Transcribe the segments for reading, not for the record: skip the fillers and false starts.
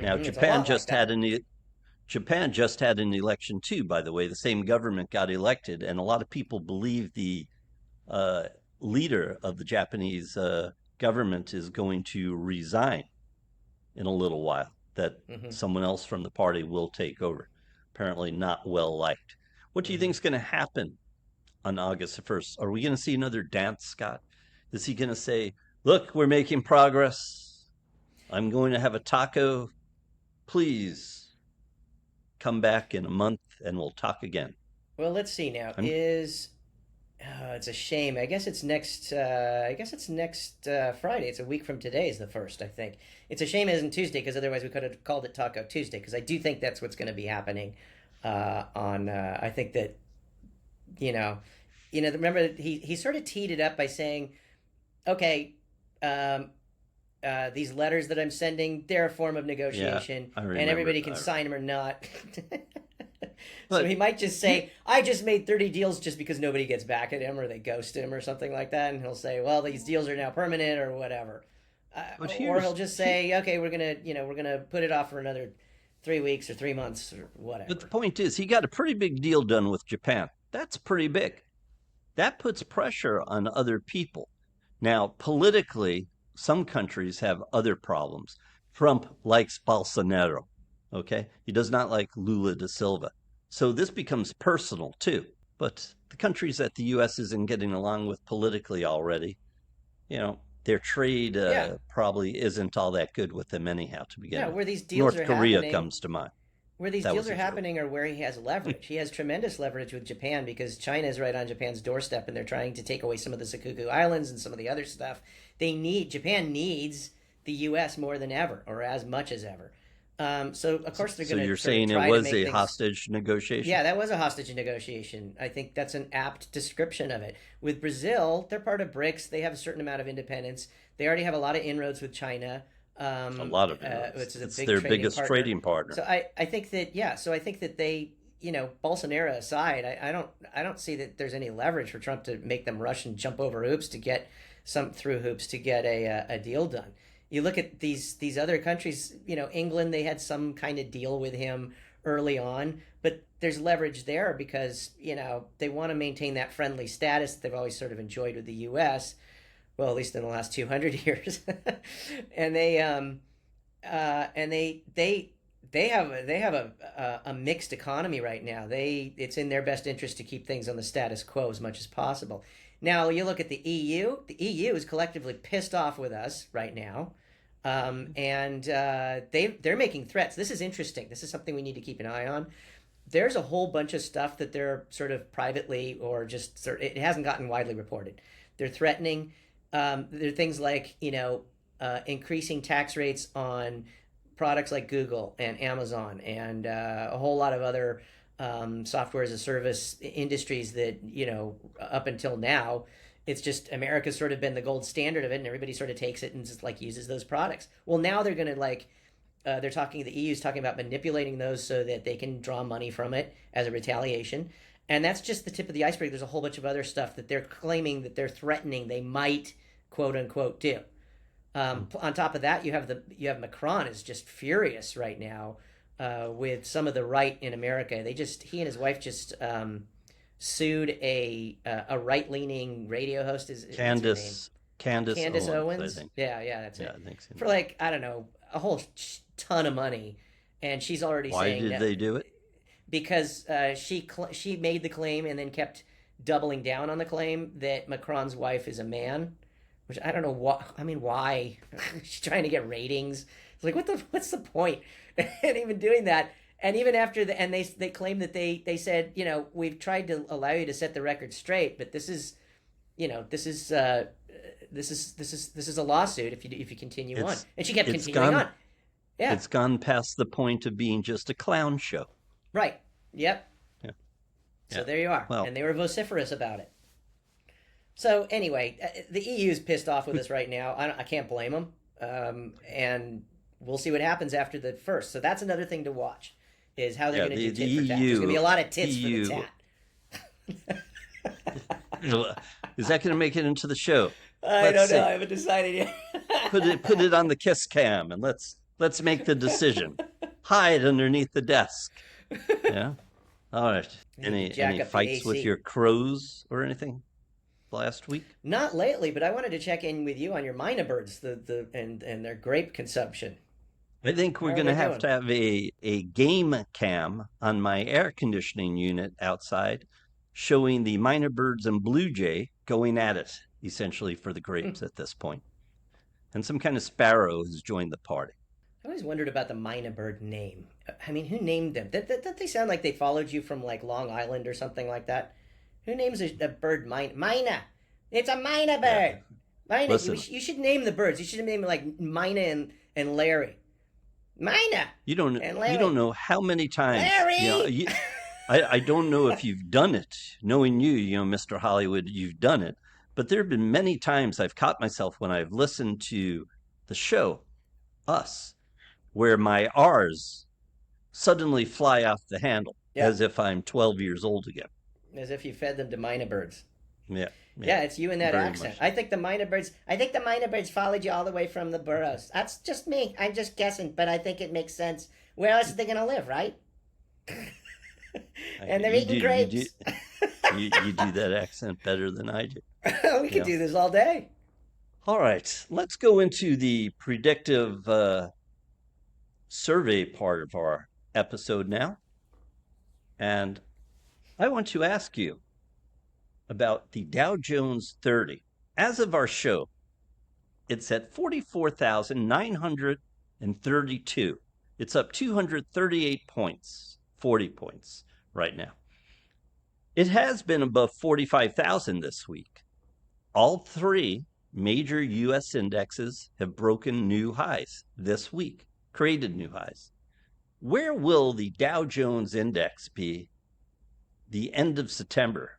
Now, It's a lot like that. Japan just had an election too, by the way. The same government got elected, and a lot of people believe the uh, leader of the Japanese government is going to resign in a little while, that Hmm. someone else from the party will take over. Apparently, not well liked. What do you think Hmm. is going to happen on August the 1st? Are we going to see another dance, Scott? Is he going to say, look, we're making progress. I'm going to have a taco. Please come back in a month and we'll talk again. Well, let's see now. I'm It's a shame. I guess it's next. I guess it's next Friday. It's a week from today. Is the first. I think it's a shame it isn't Tuesday because otherwise we could have called it Taco Tuesday because I do think that's what's going to be happening. On I think that you know, Remember he sort of teed it up by saying, okay, um, these letters that I'm sending, they're a form of Yeah, negotiation, I and remember. everybody can sign them or not. So he But might just here, say, I just made 30 deals just because nobody gets back at him or they ghost him or something like that. And he'll say, well, these deals are now permanent or whatever. but Or he'll here's just here, say, okay, we're going to put it off for another 3 weeks or 3 months or but the whatever. point is, he got a pretty big deal done with Japan. That's pretty big. That puts pressure on other people. Now, politically, some countries have other problems. Trump likes Bolsonaro, okay? He does not like Lula da Silva. So this becomes personal too. But the countries that the US isn't getting along with politically already, their trade Yeah. probably isn't all that good with them anyhow to begin Yeah. with. Where these deals North are Korea happening, comes to mind. where these That deals was are a joke. happening are where he has leverage. He has tremendous leverage with Japan because China is right on Japan's doorstep and they're trying to take away some of the Sakuku Islands and some of the other stuff. Japan needs the U.S. more than ever or as much as ever. So of course they're So going to you're sort of saying it try to was make a things. hostage negotiation? Yeah, that was a hostage negotiation. I think that's an apt description of it. With Brazil, they're part of BRICS. They have a certain amount of independence. They already have a lot of inroads with China, A lot of which inroads. is a It's big their trading biggest partner. trading partner. So I think that yeah. So I think that they Bolsonaro aside, I don't see that there's any leverage for Trump to make them rush and jump over hoops to get some through hoops to get a deal done. You look at these other countries. England, they had some kind of deal with him early on, but there's leverage there because they want to maintain that friendly status that they've always sort of enjoyed with the U.S. Well, at least in the last 200 years, and they have a mixed economy right now. It's in their best interest to keep things on the status quo as much as possible. Now you look at the EU. The EU is collectively pissed off with us right now, and they're making threats. This is interesting. This is something we need to keep an eye on. There's a whole bunch of stuff that they're sort of privately or just it hasn't gotten widely reported. They're threatening. There are things like increasing tax rates on products like Google and Amazon and a whole lot of other software as a service industries that up until now it's just America's sort of been the gold standard of it and everybody sort of takes it and just like uses those products. Well, now they're going to the EU's talking about manipulating those so that they can draw money from it as a retaliation. And that's just the tip of the iceberg. There's a whole bunch of other stuff that they're claiming that they're threatening they might quote unquote do. On top of that, you have Macron is just furious right now with some of the right in America. He and his wife just sued a right leaning radio host. Is what's her name? Candace Candace Candace Owens, I Owens. think. Yeah, that's Yeah, it. I think so. For like I don't know a whole ton of money, and she's already Why saying did no they do it? because she made the claim and then kept doubling down on the claim that Macron's wife is a man, which I don't know what. I mean, why? She's trying to get ratings. It's like what's the point? And even doing that, and even after they claim that they said we've tried to allow you to set the record straight, but this is this is a lawsuit if you continue on, It's and she kept it's continuing gone on. Yeah, it's gone past the point of being just a clown show. right. Yep. Yeah. So Yeah. there you are, Well, and they were vociferous about it. So anyway, the EU is pissed off with us right now. I can't blame them, and we'll see what happens after the first. So that's another thing to watch, is how they're yeah, going to do the tit for tat. There's going to be EU a lot of tits for the EU tat. is that going to make it into the show? I Let's don't know. I see. haven't decided yet. Put it on the kiss cam and let's Let's make the decision. Hide underneath the desk. Yeah. All right. You need to jack Any up the fights with AC. your crows or anything last week? Not lately, but I wanted to check in with you on your mynah birds, and their grape consumption. I think How we're are going they to doing? have a game cam on my air conditioning unit outside showing the minor birds and blue jay going at it, essentially, for the grapes at this point. And some kind of sparrow has joined the party. I always wondered about the mynah bird name. I mean, who named them? Did they sound like they followed you from like Long Island or something like that? Who names a bird mynah? It's a mynah Yeah. bird. Mynah. Listen, You should name the birds. You should name it like Mynah and Larry. Mynah and you Larry. don't know how many times, Larry. I don't know if you've done it. Knowing you, Mr. Hollywood, you've done it. But there have been many times I've caught myself when I've listened to the show, Us, where my R's suddenly fly off the handle Yeah, as if I'm 12 years old again. as if you fed them to mynah birds. Yeah, yeah, Yeah, it's you and that very accent. much. I think the mynah birds. I think the mynah birds followed you all the way from the burrows. That's just me. I'm just guessing, but I think it makes sense. Where else are they gonna live, right? And they're eating grapes. You do that accent better than I do. We could Yeah. do this all day. All right, let's go into the predictive survey part of our episode now. And I want to ask you about the Dow Jones 30. As of our show, it's at 44,932. It's up 238 points, 40 points right now. It has been above 45,000 this week. All three major U.S. indexes have broken new highs this week, created new highs. Where will the Dow Jones Index be the end of September,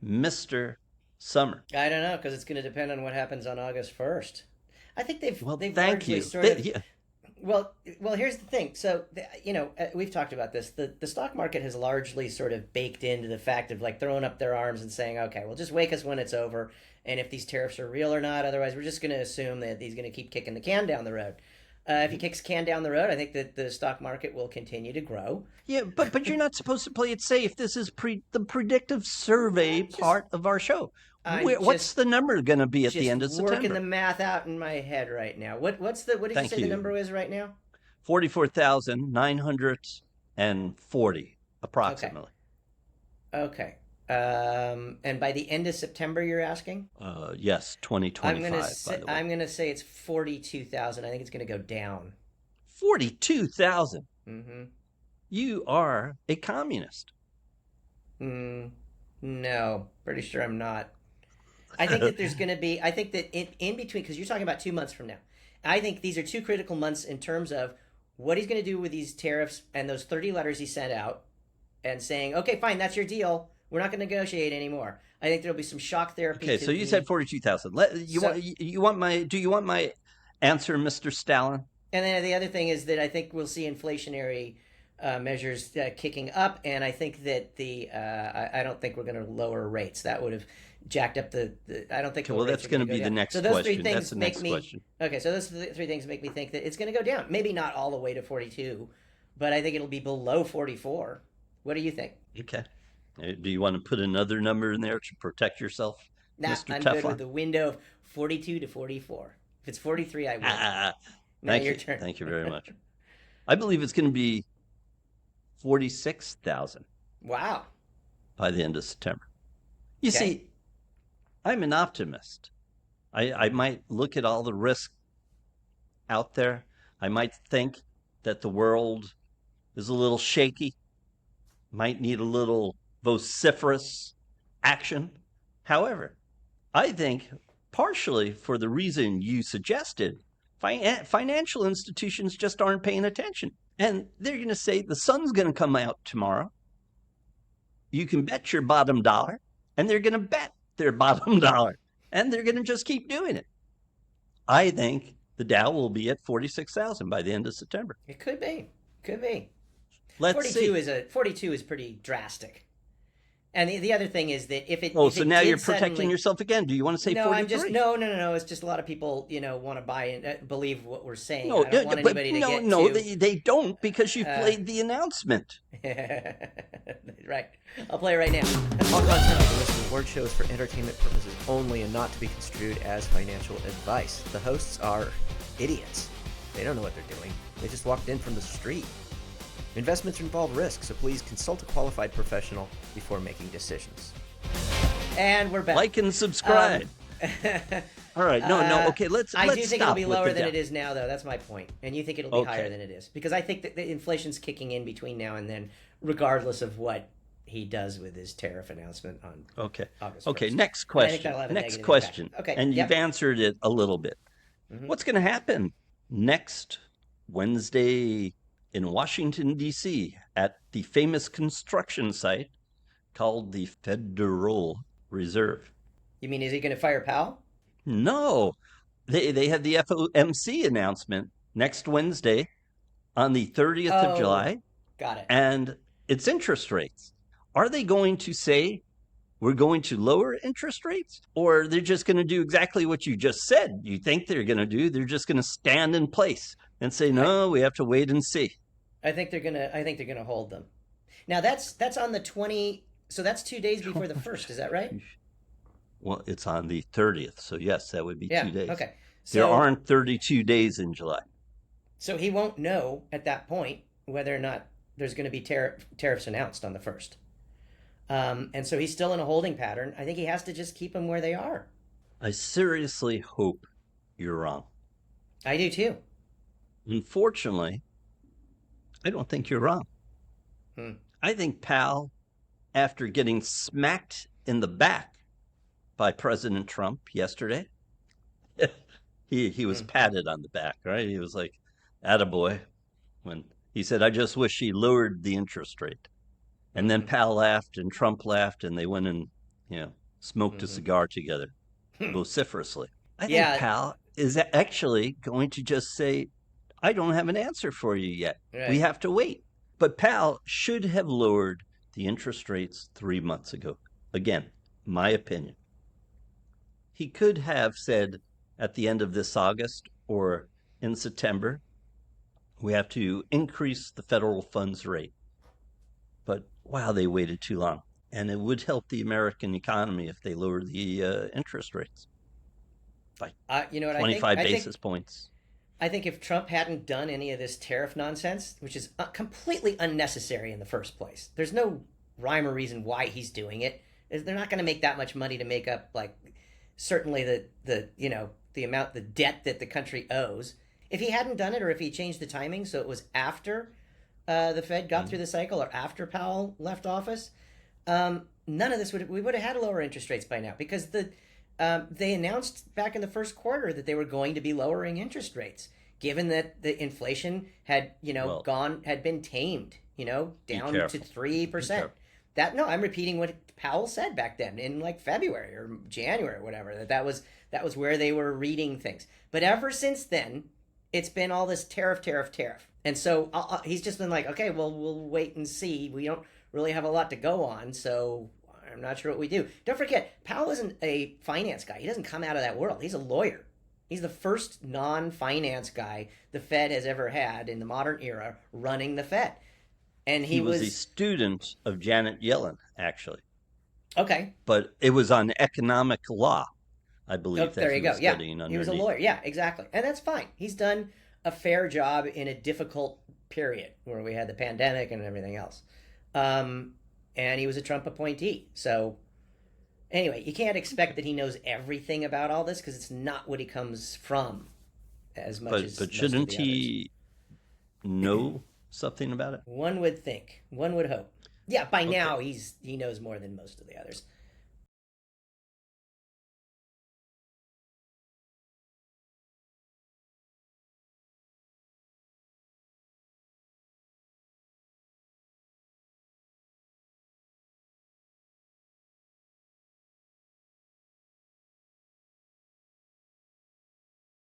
Mr. Summer? I don't know because it's going to depend on what happens on August 1st. I think Well, they've thank largely you. sort of Yeah. well, here's the thing. So, we've talked about this. The stock market has largely sort of baked into the fact of like throwing up their arms and saying, okay, well, just wake us when it's over. And if these tariffs are real or not, otherwise, we're just going to assume that he's going to keep kicking the can down the road. If he kicks the can down the road, I think that the stock market will continue to grow. Yeah, but you're not supposed to play it safe. This is the predictive survey part of our show. What's the number going to be at the end of working September? the math out in my head right now. What did you Thank say the you. number is right now? 44,940 approximately. Okay. And by the end of September, you're asking? Yes, 2025, by the way. I'm gonna say it's 42,000. I think it's gonna go down. 42,000. Mm-hmm. You are a communist. No, pretty sure I'm not. I think that there's gonna be. I think that in between, because you're talking about 2 months from now. I think these are two critical months in terms of what he's gonna do with these tariffs and those 30 letters he sent out, and saying, okay, fine, that's your deal. We're not going to negotiate anymore. I think there'll be some shock therapy. Okay, so you said 42,000. Do you want my answer, Mr. Stalin? And then the other thing is that I think we'll see inflationary measures kicking up, and I think that I don't think we're going to lower rates. That would have jacked up the I don't think. Okay, well, that's going to be the next question. That's the next question. Okay, so those three things make me think that it's going to go down. Maybe not all the way to 42, but I think it'll be below 44. What do you think? Okay. Do you want to put another number in there to protect yourself, Nah, Mr. I'm Teflon? good with the window of 42 to 44. If it's 43, I win. Now Thank your you. turn. Thank you very much. I believe it's going to be 46,000 Wow. by the end of September. You Okay. see, I'm an optimist. I might look at all the risk out there. I might think that the world is a little shaky, might need a little vociferous action. However, I think partially for the reason you suggested, financial institutions just aren't paying attention. And they're going to say the sun's going to come out tomorrow. You can bet your bottom dollar, and they're going to bet their bottom dollar, and they're going to just keep doing it. I think the Dow will be at 46,000 by the end of September. It could be. Could be. Let's 42 see. 42 is pretty drastic. And the other thing is that Oh, if so it now you're did protecting suddenly, yourself again. Do you want to say no, I'm just 43? no. It's just a lot of people, want to buy and believe what we're saying, and No, I don't want but anybody to no, get no, too. they don't because you Uh, played the announcement. right. I'll play it right now. All content on the Listening Word Show is for entertainment purposes only and not to be construed as financial advice. The hosts are idiots. They don't know what they're doing. They just walked in from the street. Investments involve risk, so please consult a qualified professional before making decisions. And we're back. Like and subscribe. All right, no, okay, let's I do think it'll stop be with lower the than debt. it is now, though. That's my point. And you think it'll be Okay. higher than it is. Because I think that the inflation's kicking in between now and then, regardless of what he does with his tariff announcement on Okay. August 1st. Okay, next And I think question. that'll have a Next negative question. impact. Okay, And yep. you've answered it a little bit. Mhm. What's going to happen next Wednesday in Washington, D.C. at the famous construction site called the Federal Reserve? You mean, is he going to fire Powell? No, they had the FOMC announcement next Wednesday on the 30th of Oh, July, got it. and it's interest rates. Are they going to say we're going to lower interest rates, or they're just going to do exactly what you just said you think they're going to do? They're just going to stand in place and say, no, we have to wait and see. I think they're gonna hold them. Now that's on the 20. So that's 2 days before the first. Is that right? Well, it's on the 30th, so yes, that would be Yeah. 2 days. Okay. There So aren't 32 days in July. so he won't know at that point whether or not there's going to be tariffs announced on the first. And so he's still in a holding pattern. I think he has to just keep them where they are. I seriously hope you're wrong. I do too. Unfortunately, I don't think you're wrong. I think Powell, after getting smacked in the back by President Trump yesterday, he was patted on the back, right? He was like, attaboy, when he said, I just wish he lowered the interest rate. And then Powell laughed and Trump laughed and they went and, smoked a cigar together vociferously. I think Yeah. Powell is actually going to just say, I don't have an answer for you yet. Right. We have to wait. But Powell should have lowered the interest rates 3 months ago. Again, my opinion. He could have said at the end of this August or in September, we have to increase the federal funds rate. But wow, they waited too long. And it would help the American economy if they lowered the interest rates by You know what 25 I think? basis points. I think if Trump hadn't done any of this tariff nonsense, which is completely unnecessary in the first place, there's no rhyme or reason why he's doing it. They're not going to make that much money to make up, like, certainly the amount, the debt that the country owes. If he hadn't done it, or if he changed the timing so it was after the Fed got through the cycle or after Powell left office, none of this we would have had lower interest rates by now, because they announced back in the first quarter that they were going to be lowering interest rates, given that the inflation had had been tamed, down to 3%. I'm repeating what Powell said back then in like February or January or whatever. That was where they were reading things. But ever since then, it's been all this tariff. And so he's just been like, okay, well, we'll wait and see. We don't really have a lot to go on, so I'm not sure what we do. Don't forget, Powell isn't a finance guy. He doesn't come out of that world. He's a lawyer. He's the first non-finance guy the Fed has ever had in the modern era running the Fed. And he was a student of Janet Yellen, actually. Okay. But it was on economic law, I believe, there that you he was go. studying underneath. He was a lawyer. Yeah, exactly. And that's fine. He's done a fair job in a difficult period where we had the pandemic and everything else. And he was a Trump appointee. So anyway, you can't expect that he knows everything about all this, because it's not what he comes from as much as But most shouldn't of the he know something about it? One would think. One would hope. Yeah, by now he knows more than most of the others.